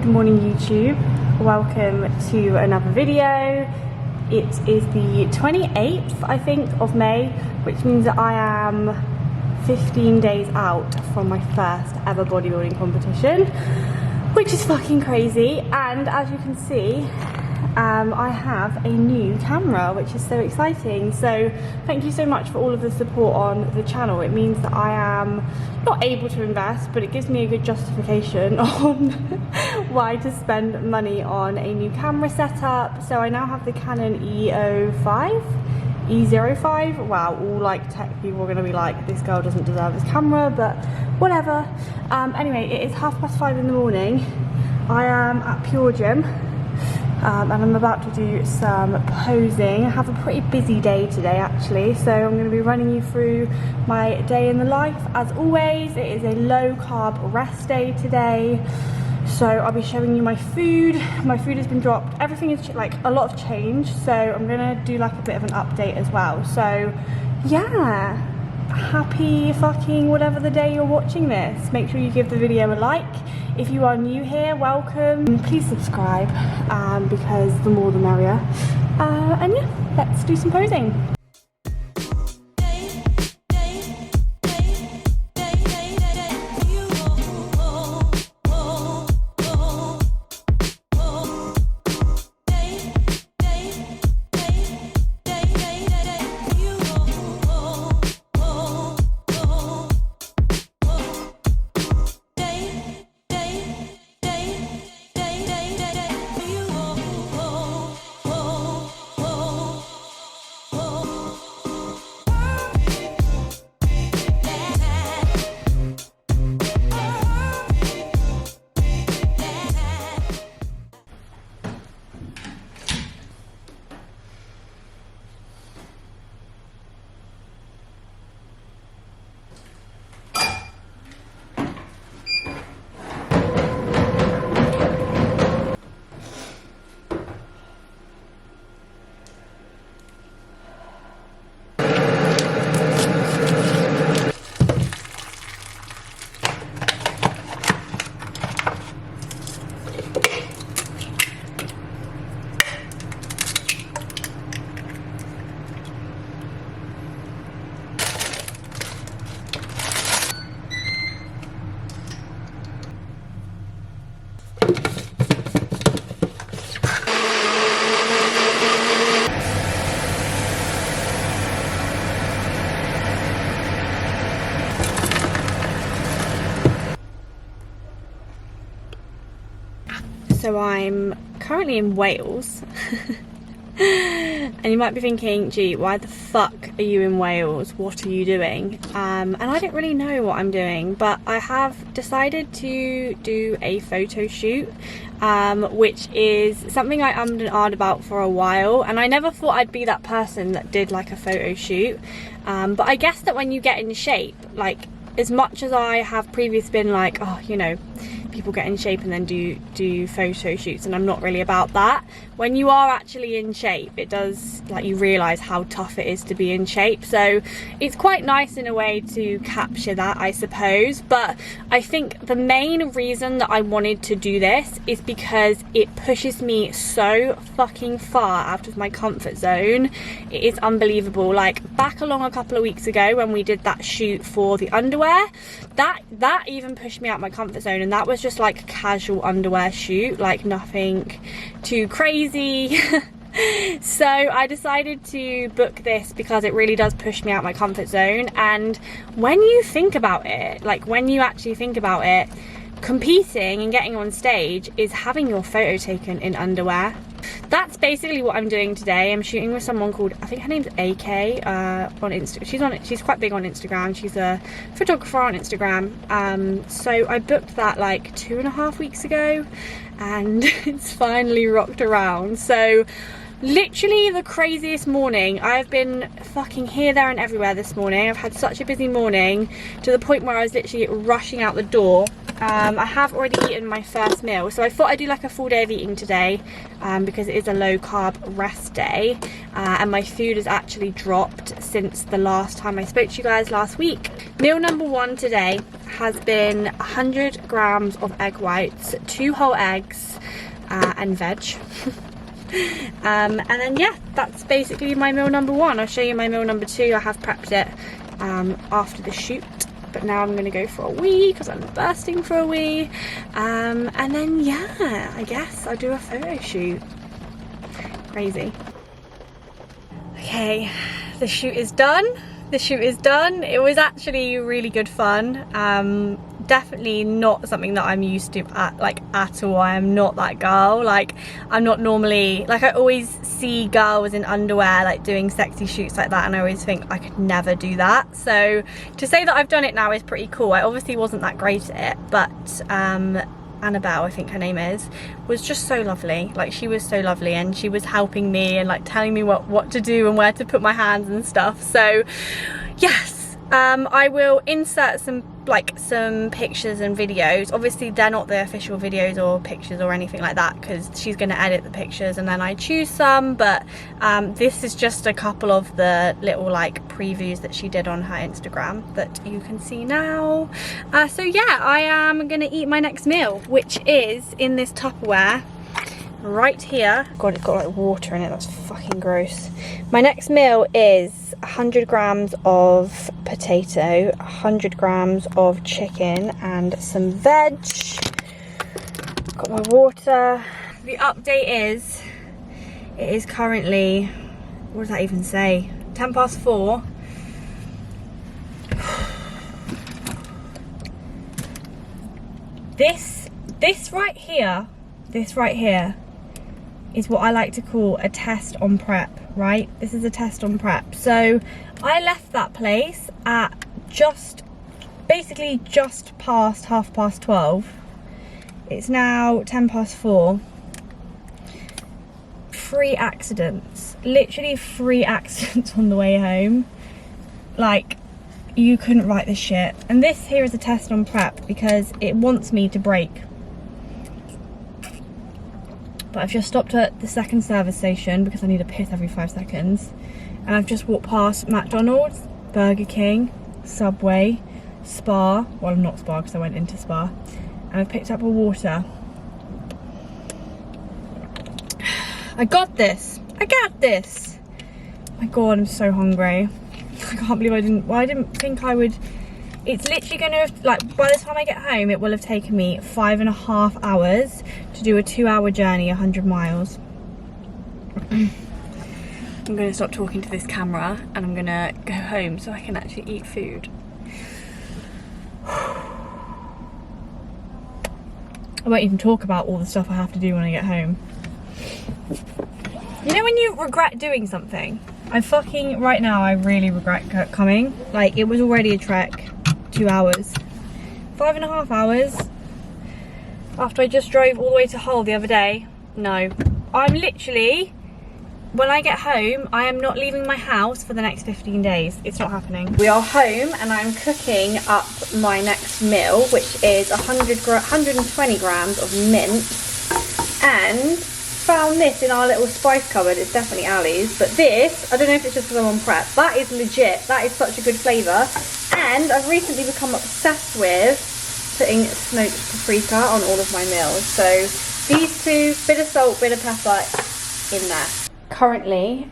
Good morning YouTube, welcome to another video. It is the 28th I think of May, which means that I am 15 days out from my first ever bodybuilding competition, which is fucking crazy. And as you can see, I have a new camera, which is so exciting. So thank you so much for all of the support on the channel. It means that I am not able to invest, but it gives me a good justification on why to spend money on a new camera setup. So I now have the Canon E05. Wow, all like tech people are gonna be like, this girl doesn't deserve this camera, but whatever. Anyway, it is 5:30 in the morning. I am at Pure Gym. And I'm about to do some posing. I have a pretty busy day today actually, so I'm going to be running you through my day in the life. As always, it is a low carb rest day today, so I'll be showing you my food. My food has been dropped, everything is like a lot of change, so I'm going to do like a bit of an update as well. So yeah, happy fucking whatever the day you're watching this. Make sure you give the video a like. If you are new here, welcome. Please subscribe, because the more the merrier. And yeah, let's do some posing. So I'm currently in Wales. And you might be thinking, gee, why the fuck are you in Wales? What are you doing? And I don't really know what I'm doing, but I have decided to do a photo shoot, which is something I ummed and ahed about for a while, and I never thought I'd be that person that did like a photo shoot. But I guess that when you get in shape, like as much as I have previously been like, oh, you know, people get in shape and then do photo shoots, and I'm not really about that. When you are actually in shape, it does, like, you realise how tough it is to be in shape, so it's quite nice in a way to capture that, I suppose. But I think the main reason that I wanted to do this is because it pushes me so fucking far out of my comfort zone. It is unbelievable. Like back along a couple of weeks ago when we did that shoot for the underwear, that even pushed me out my comfort zone, and that was just like a casual underwear shoot, like nothing too crazy. So I decided to book this because it really does push me out my comfort zone. And when you think about it, like when you actually think about it, competing and getting on stage is having your photo taken in underwear. That's basically what I'm doing today. I'm shooting with someone called, I think her name's AK, on Instagram. She's quite big on Instagram. She's a photographer on Instagram. So I booked that like 2.5 weeks ago, and it's finally rocked around. So literally the craziest morning. I've been fucking here, there and everywhere this morning. I've had such a busy morning to the point where I was literally rushing out the door. I have already eaten my first meal, so I thought I'd do like a full day of eating today, because it is a low carb rest day, and my food has actually dropped since the last time I spoke to you guys last week. Meal number one today has been 100 grams of egg whites, 2 whole eggs, and veg. And then yeah, that's basically my meal number 1. I'll show you my meal number 2. I have prepped it after the shoot, but now I'm gonna go for a wee because I'm bursting for a wee, and then yeah, I guess I'll do a photo shoot. Crazy. Okay, the shoot is done. The shoot is done. It was actually really good fun. Definitely not something that I'm used to at all. I am not that girl. Like, I'm not normally, like, I always see girls in underwear like doing sexy shoots like that, and I always think I could never do that. So to say that I've done it now is pretty cool. I obviously wasn't that great at it, but Annabelle, I think her name is, was just so lovely. Like, she was so lovely, and she was helping me and like telling me what to do and where to put my hands and stuff. So yes, I will insert some pictures and videos. Obviously they're not the official videos or pictures or anything like that, because she's going to edit the pictures and then I choose some, but this is just a couple of the little like previews that she did on her Instagram that you can see now. So yeah, I am gonna eat my next meal, which is in this Tupperware right here. God, it's got like water in it, that's fucking gross. My next meal is 100 grams of potato, 100 grams of chicken and some veg. Got my water. The update is, it is currently, what does that even say? 10 past 4. This right here is what I like to call a test on prep, right? This is a test on prep. So I left that place at basically just past 12:30. It's now 10 past 4. 3 accidents, literally 3 accidents on the way home. Like, you couldn't write this shit. And this here is a test on prep because it wants me to brake. But I've just stopped at the second service station because I need a piss every 5 seconds. And I've just walked past McDonald's, Burger King, Subway, Spa. Well, not Spa because I went into Spa. And I've picked up a water. I got this. I got this. My God, I'm so hungry. I can't believe I didn't think I would. It's literally gonna, like, by the time I get home, it will have taken me 5.5 hours to do a 2-hour journey, 100 miles. I'm gonna stop talking to this camera and I'm gonna go home so I can actually eat food. I won't even talk about all the stuff I have to do when I get home. You know when you regret doing something? Right now I really regret coming. Like, it was already a trek. 2 hours. 5.5 hours after I just drove all the way to Hull the other day. No, I'm literally, when I get home, I am not leaving my house for the next 15 days. It's not happening. We are home and I'm cooking up my next meal, which is 120 grams of mince, and found this in our little spice cupboard. It's definitely Ali's, but this, I don't know if it's just because I'm on prep, that is legit. That is such a good flavour. And I've recently become obsessed with putting smoked paprika on all of my meals. So these two, bit of salt, bit of pepper in there. Currently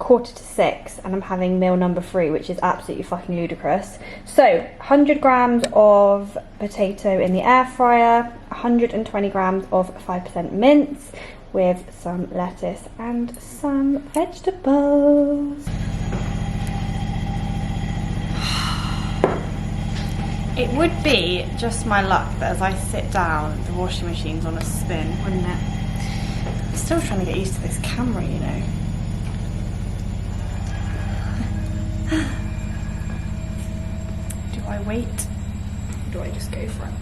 5:45 and I'm having meal number 3, which is absolutely fucking ludicrous. So 100 grams of potato in the air fryer, 120 grams of 5% mince with some lettuce and some vegetables. It would be just my luck that as I sit down, the washing machine's on a spin, wouldn't it? I'm still trying to get used to this camera, you know. Do I wait? Or do I just go for it?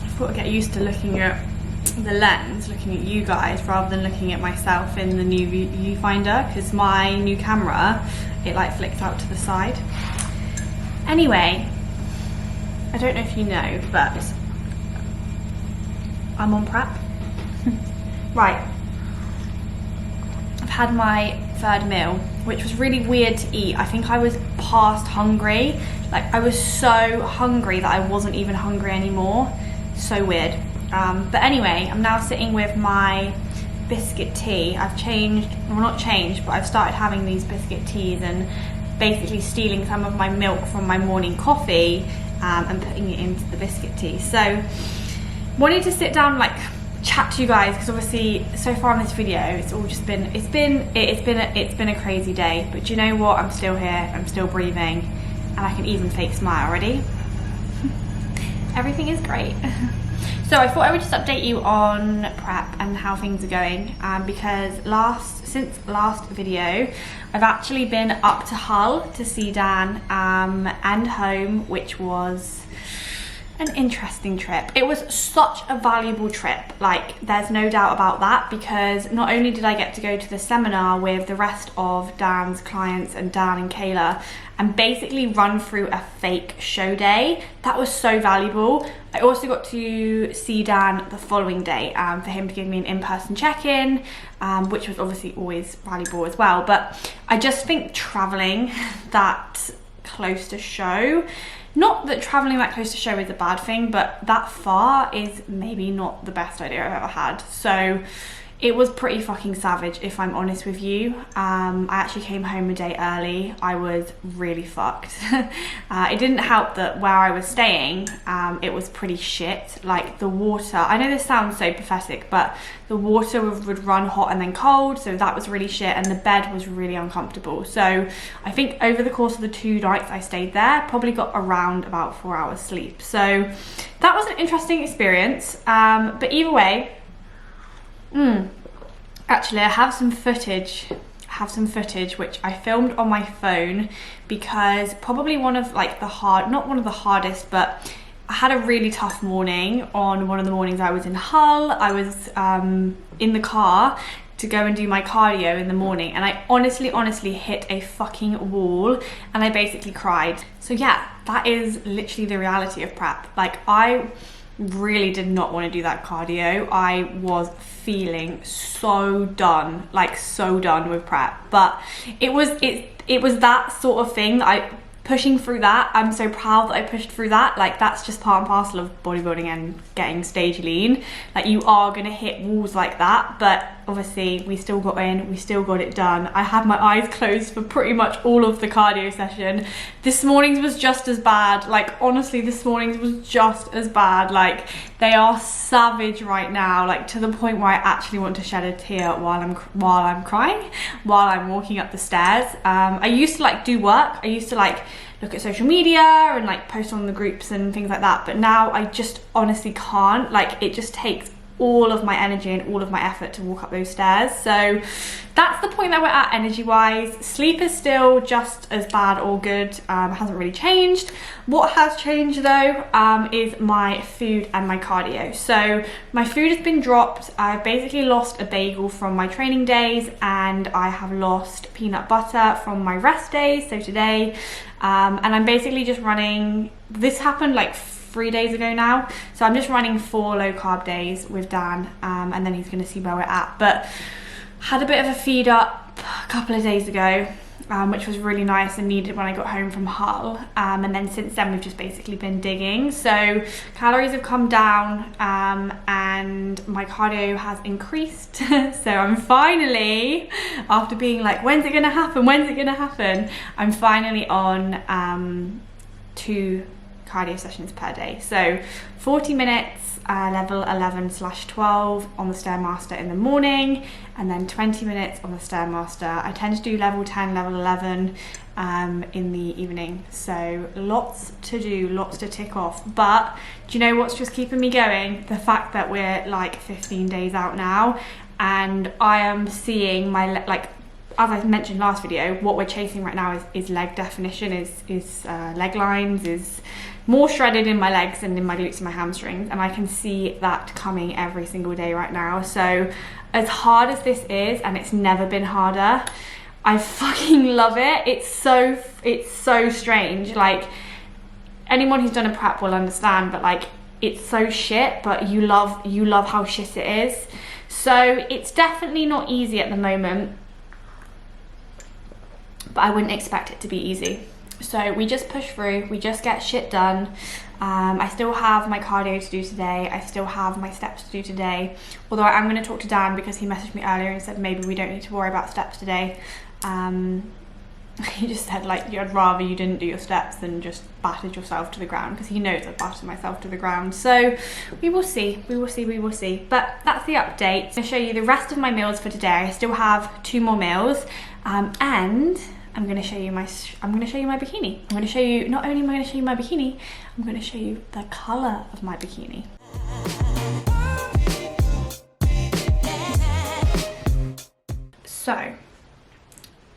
I've got to get used to looking at the lens, looking at you guys, rather than looking at myself in the new viewfinder, because my new camera, it like flicks out to the side. Anyway, I don't know if you know, but I'm on prep. Right, I've had my third meal, which was really weird to eat. I think I was past hungry. Like, I was so hungry that I wasn't even hungry anymore. So weird. But anyway, I'm now sitting with my biscuit tea. I've changed, well, not changed, but I've started having these biscuit teas and basically stealing some of my milk from my morning coffee and putting it into the biscuit tea. So wanted to sit down, like, chat to you guys, because obviously so far in this video it's all just been it's been a crazy day, but do you know what, I'm still here, I'm still breathing, and I can even fake smile already. Everything is great. So I thought I would just update you on prep and how things are going, because since last video I've actually been up to Hull to see Dan and home, which was an interesting trip. It was such a valuable trip, like, there's no doubt about that, because not only did I get to go to the seminar with the rest of Dan's clients and Dan and Kayla and basically run through a fake show day. That was so valuable. I also got to see Dan the following day for him to give me an in-person check-in, which was obviously always valuable as well. But I just think traveling that close to show, not that traveling that close to show is a bad thing, but that far is maybe not the best idea I've ever had. So it was pretty fucking savage, if I'm honest with you. I actually came home a day early. I was really fucked. It didn't help that where I was staying, it was pretty shit. Like, the water, I know this sounds so pathetic, but the water would run hot and then cold, so that was really shit, and the bed was really uncomfortable. So I think over the course of the 2 nights I stayed there, probably got around about 4 hours sleep. So that was an interesting experience, but either way, actually I have some footage which I filmed on my phone, because probably one of, like, not one of the hardest, but I had a really tough morning on one of the mornings I was in Hull. I was in the car to go and do my cardio in the morning, and I honestly hit a fucking wall and I basically cried. So yeah, that is literally the reality of prep. Like, I really did not want to do that cardio. I was feeling so done, like so done with prep, but it was that sort of thing that pushing through that. I'm so proud that I pushed through that. Like, that's just part and parcel of bodybuilding and getting stage lean. Like, you are gonna hit walls like that, but obviously we still got in, we still got it done. I had my eyes closed for pretty much all of the cardio session. This morning's was just as bad. Like, honestly, this morning's was just as bad. Like, they are savage right now, like, to the point where I actually want to shed a tear while I'm crying, while I'm walking up the stairs. I used to, like, do work. I used to, like, look at social media and, like, post on the groups and things like that, but now I just honestly can't. Like, it just takes all of my energy and all of my effort to walk up those stairs. So that's the point that we're at energy wise. Sleep is still just as bad or good, hasn't really changed. What has changed though is my food and my cardio. So my food has been dropped. I've basically lost a bagel from my training days, and I have lost peanut butter from my rest days, so today, and I'm basically just running, this happened like 3 days ago now, so I'm just running 4 low carb days with Dan, and then he's going to see where we're at. But had a bit of a feed up a couple of days ago, which was really nice and needed when I got home from Hull, and then since then we've just basically been digging. So calories have come down, and my cardio has increased. So I'm finally, after being like, when's it gonna happen, I'm finally on 2 cardio sessions per day. So 40 minutes level 11/12 on the Stairmaster in the morning, and then 20 minutes on the Stairmaster. I tend to do level 10, level 11 in the evening. So lots to do, lots to tick off. But do you know what's just keeping me going? The fact that we're like 15 days out now, and I am seeing my, like, as I mentioned last video, what we're chasing right now is leg definition, is leg lines, is more shredded in my legs and in my glutes and my hamstrings, and I can see that coming every single day right now. So as hard as this is, and it's never been harder, I fucking love it. It's so strange. Like, anyone who's done a prep will understand, but like, it's so shit, but you love how shit it is. So it's definitely not easy at the moment. but I wouldn't expect it to be easy. So we just push through, we just get shit done. I still have my cardio to do today, I still have my steps to do today, although I'm going to talk to Dan because he messaged me earlier and said maybe we don't need to worry about steps today. He just said like, I'd rather you didn't do your steps than just battered yourself to the ground, because he knows I've battered myself to the ground. So we will see, we will see, we will see. But that's the update. I'm going to show you the rest of my meals for today. I still have 2 more meals, and I'm going to show you my bikini. I'm going to show you, not only am I going to show you my bikini, I'm going to show you the colour of my bikini. So,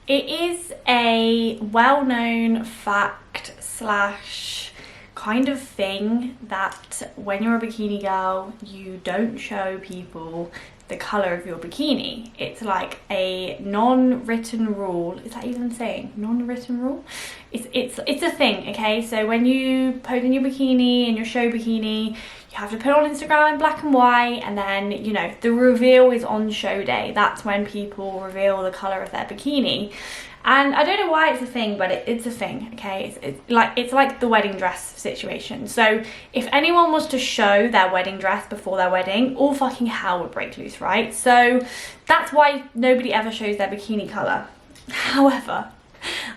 it is a well-known fact slash kind of thing that when you're a bikini girl, you don't show people the colour of your bikini. It's like a non-written rule. Is that even saying? Non-written rule? It's a thing, okay? So when you pose in your bikini, in your show bikini, you have to put it on Instagram in black and white, and then, you know, the reveal is on show day. That's when people reveal the colour of their bikini. And I don't know why it's a thing, but it's a thing, okay? It's like the wedding dress situation. So if anyone was to show their wedding dress before their wedding, all fucking hell would break loose, right? So that's why nobody ever shows their bikini colour. However,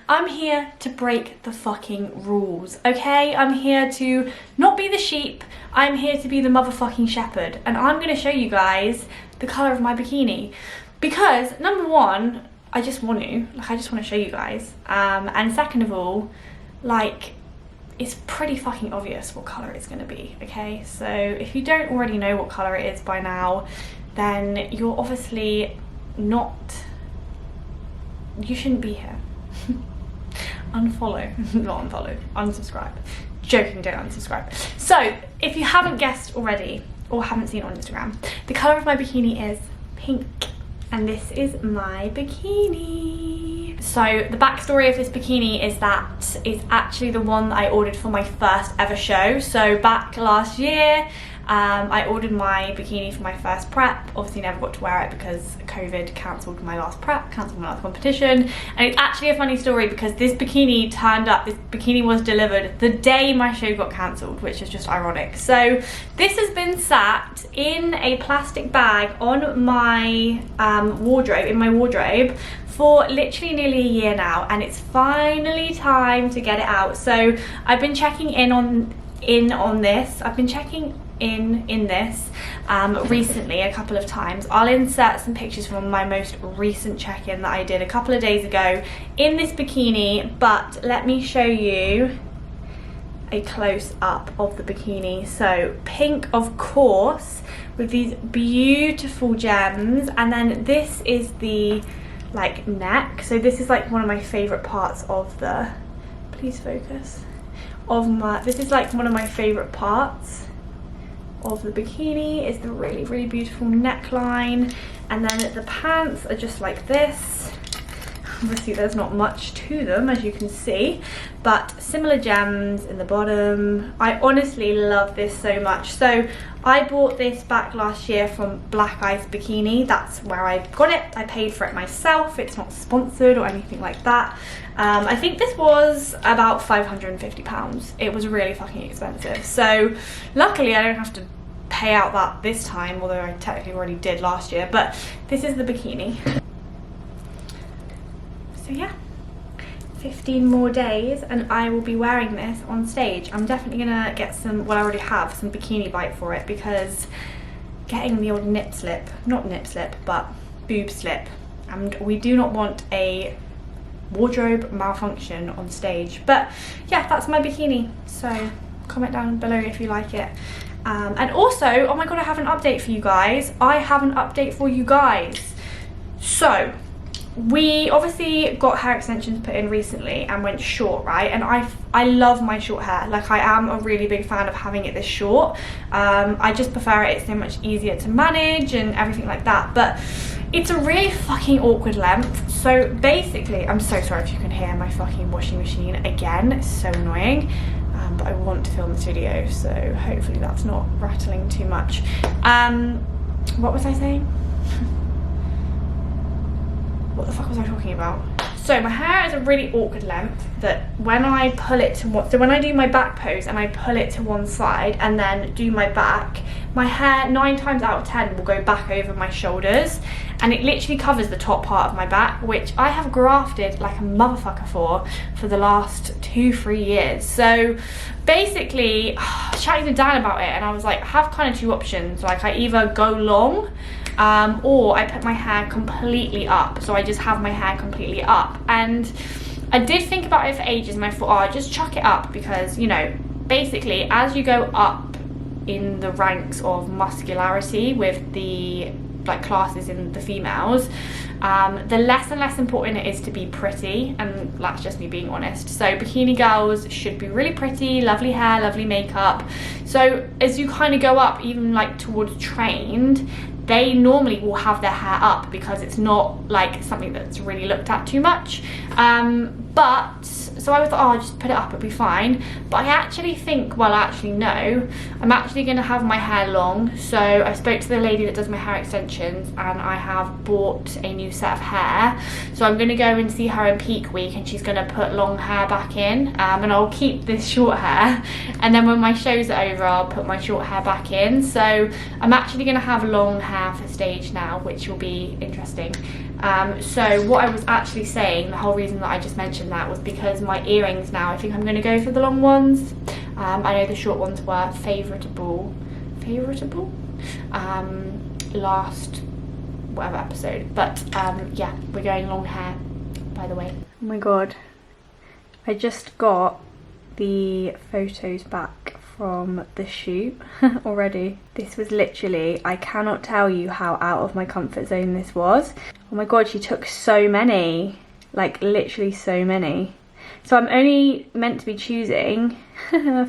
I'm here to break the fucking rules, okay? I'm here to not be the sheep, I'm here to be the motherfucking shepherd. And I'm gonna show you guys the colour of my bikini. Because, number one, I just want to show you guys, and second of all, like, it's pretty fucking obvious what colour it's going to be, okay? So if you don't already know what colour it is by now, then you're obviously not, you shouldn't be here. Unfollow, not unfollow, unsubscribe. Joking, don't unsubscribe. So if you haven't guessed already, or haven't seen on Instagram, the colour of my bikini is pink. And this is my bikini. So the backstory of this bikini is that it's actually the one that I ordered for my first ever show. So back last year, I ordered my bikini for my first prep. Obviously never got to wear it because COVID cancelled my last prep, cancelled my last competition. And it's actually a funny story because this bikini turned up, this bikini was delivered the day my show got cancelled, which is just ironic. So this has been sat in a plastic bag on my wardrobe, in my wardrobe, for literally nearly a year now, and it's finally time to get it out. So I've been checking in on this. I've been checking in this recently a couple of times. I'll insert some pictures from my most recent check-in that I did a couple of days ago in this bikini, but let me show you a close-up of the bikini. So pink, of course, with these beautiful gems, and then this is the like neck. So this is like one of my favorite parts of the, please focus, of my, this is like one of my favorite parts of the bikini, is the really, really beautiful neckline. And then the pants are just like this. Obviously there's not much to them, as you can see, but similar gems in the bottom. I honestly love this so much. So I bought this back last year from Black Ice Bikini. That's where I got it. I paid for it myself. It's not sponsored or anything like that. I think this was about £550. It was really fucking expensive. So luckily I don't have to pay out that this time, although I technically already did last year. But this is the bikini. So yeah, 15 more days and I will be wearing this on stage. I'm definitely gonna get some, well I already have some bikini bite for it, because getting the old nip slip, not nip slip, but boob slip, and we do not want a wardrobe malfunction on stage. But yeah, that's my bikini. So comment down below if you like it. And also, oh my god, I have an update for you guys. I have an update for you guys. So we obviously got hair extensions put in recently and went short, right? And I love my short hair. Like, I am a really big fan of having it this short. I just prefer it. It's so much easier to manage and everything like that. But it's a really fucking awkward length. So basically, I'm so sorry if you can hear my fucking washing machine again. It's so annoying. But I want to film this video, so hopefully that's not rattling too much. What was I saying? What the fuck was I talking about? So my hair is a really awkward length that when I pull it to one, so when I do my back pose and I pull it to one side and then do my back, my hair 9 times out of 10 will go back over my shoulders, and it literally covers the top part of my back, which I have grafted like a motherfucker for the last 2-3 years. So basically, I was chatting to Dan about it and I was like, I have kind of 2 options. Like I either go long or I put my hair completely up. So I just have my hair completely up. And I did think about it for ages and I thought, oh, I'll just chuck it up because, you know, basically as you go up in the ranks of muscularity with the like classes in the females, the less and less important it is to be pretty, and that's just me being honest. So bikini girls should be really pretty, lovely hair, lovely makeup. So as you kind of go up, even like towards trained, they normally will have their hair up because it's not like something that's really looked at too much. But so I was like, oh, I'll just put it up, it'll be fine. But I actually think, well, actually no, I'm actually going to have my hair long. So I spoke to the lady that does my hair extensions and I have bought a new set of hair. So I'm going to go and see her in peak week and she's going to put long hair back in, and I'll keep this short hair. And then when my shows are over, I'll put my short hair back in. So I'm actually going to have long hair for stage now, which will be interesting. So what I was actually saying, the whole reason that I just mentioned that was because my earrings now, I think I'm going to go for the long ones. I know the short ones were favourable last whatever episode, but yeah, we're going long hair, by the way. Oh my god, I just got the photos back from the shoot already. This was literally, I cannot tell you how out of my comfort zone this was. Oh my god, she took so many, like literally so many. So I'm only meant to be choosing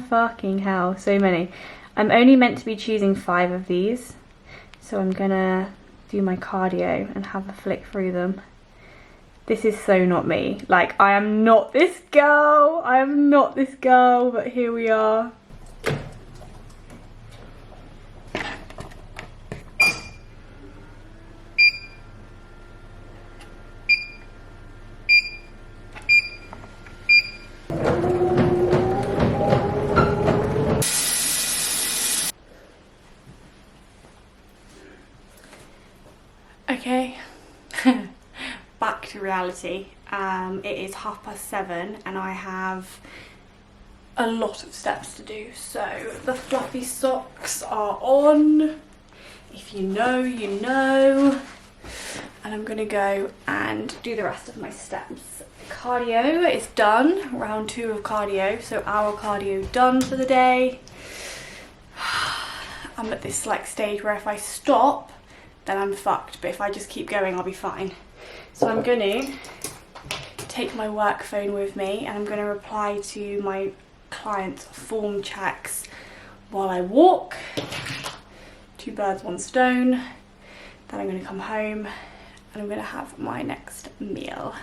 fucking hell, so many. I'm only meant to be choosing 5 of these. So I'm gonna do my cardio and have a flick through them. This is so not me. Like, I am not this girl. I am not this girl, but here we are. Okay, back to reality. It is 7:30 and I have a lot of steps to do. So the fluffy socks are on. If you know, you know. And I'm gonna go and do the rest of my steps. Cardio is done, round 2 of cardio. So our cardio done for the day. I'm at this like stage where if I stop, then I'm fucked, but if I just keep going, I'll be fine. So I'm gonna take my work phone with me and I'm gonna reply to my clients' form checks while I walk. 2 birds, 1 stone. Then I'm gonna come home and I'm gonna have my next meal.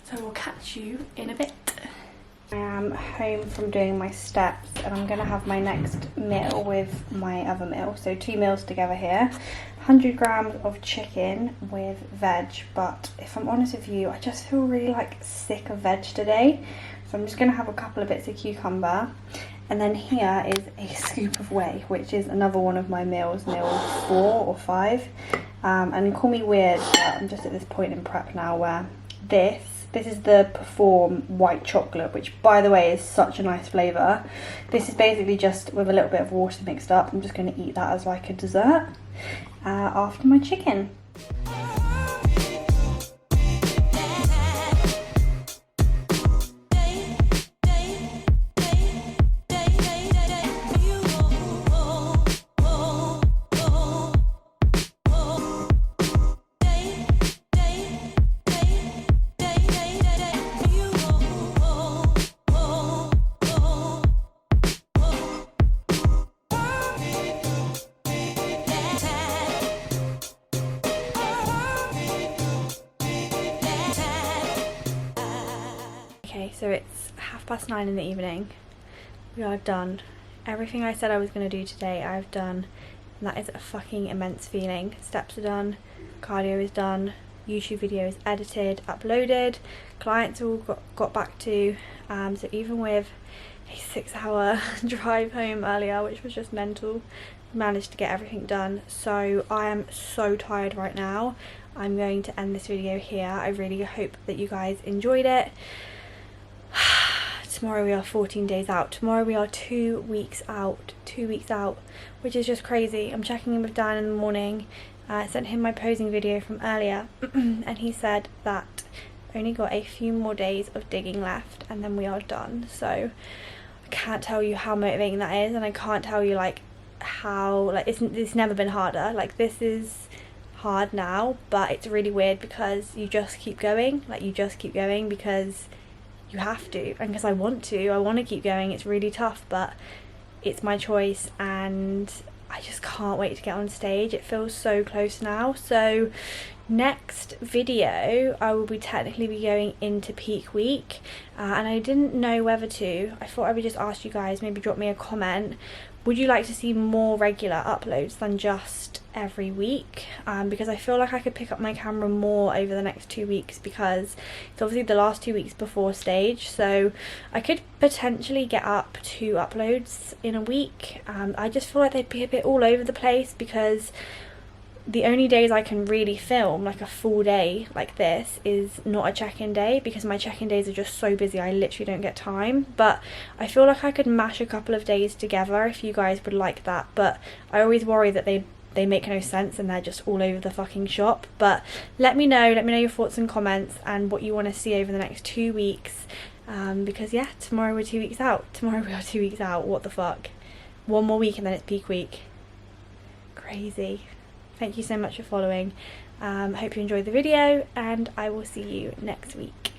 So we'll catch you in a bit. I am home from doing my steps and I'm gonna have my next meal with my other meal. So 2 meals together here. 100 grams of chicken with veg, but if I'm honest with you, I just feel really like sick of veg today. So I'm just gonna have a couple of bits of cucumber. And then here is a scoop of whey, which is another one of my meals, meal 4 or 5. And call me weird, but I'm just at this point in prep now where this is the Perform white chocolate, which by the way is such a nice flavour. This is basically just with a little bit of water mixed up. I'm just going to eat that as like a dessert after my chicken. So it's 9:30 in the evening. We are done. Everything I said I was going to do today, I've done. And that is a fucking immense feeling. Steps are done. Cardio is done. YouTube videos edited, uploaded, clients all got back to, so even with a 6-hour drive home earlier, which was just mental, managed to get everything done. So I am so tired right now. I'm going to end this video here. I really hope that you guys enjoyed it. Tomorrow we are 14 days out. Tomorrow we are 2 weeks out. 2 weeks out, which is just crazy. I'm checking in with Dan in the morning. I sent him my posing video from earlier and he said that only got a few more days of digging left and then we are done. So I can't tell you how motivating that is, and I can't tell you like how, like, it's never been harder. Like, this is hard now, but it's really weird because you just keep going. Like, you just keep going because you have to, and because I want to keep going. It's really tough, but it's my choice and I just can't wait to get on stage. It feels so close now. So next video I will be technically going into peak week, and I didn't know whether to. I thought I would just ask you guys, maybe drop me a comment, would you like to see more regular uploads than just every week? Because I feel like I could pick up my camera more over the next 2 weeks, because it's obviously the last 2 weeks before stage, so I could potentially get up 2 uploads in a week. I just feel like they'd be a bit all over the place, because the only days I can really film like a full day like this is not a check-in day, because my check-in days are just so busy I literally don't get time. But I feel like I could mash a couple of days together if you guys would like that, but I always worry that they make no sense and they're just all over the fucking shop. But let me know your thoughts and comments and what you want to see over the next 2 weeks, because yeah, tomorrow we're 2 weeks out. What the fuck, 1 more week and then it's peak week. Crazy. Thank you so much for following. Hope you enjoyed the video, and I will see you next week.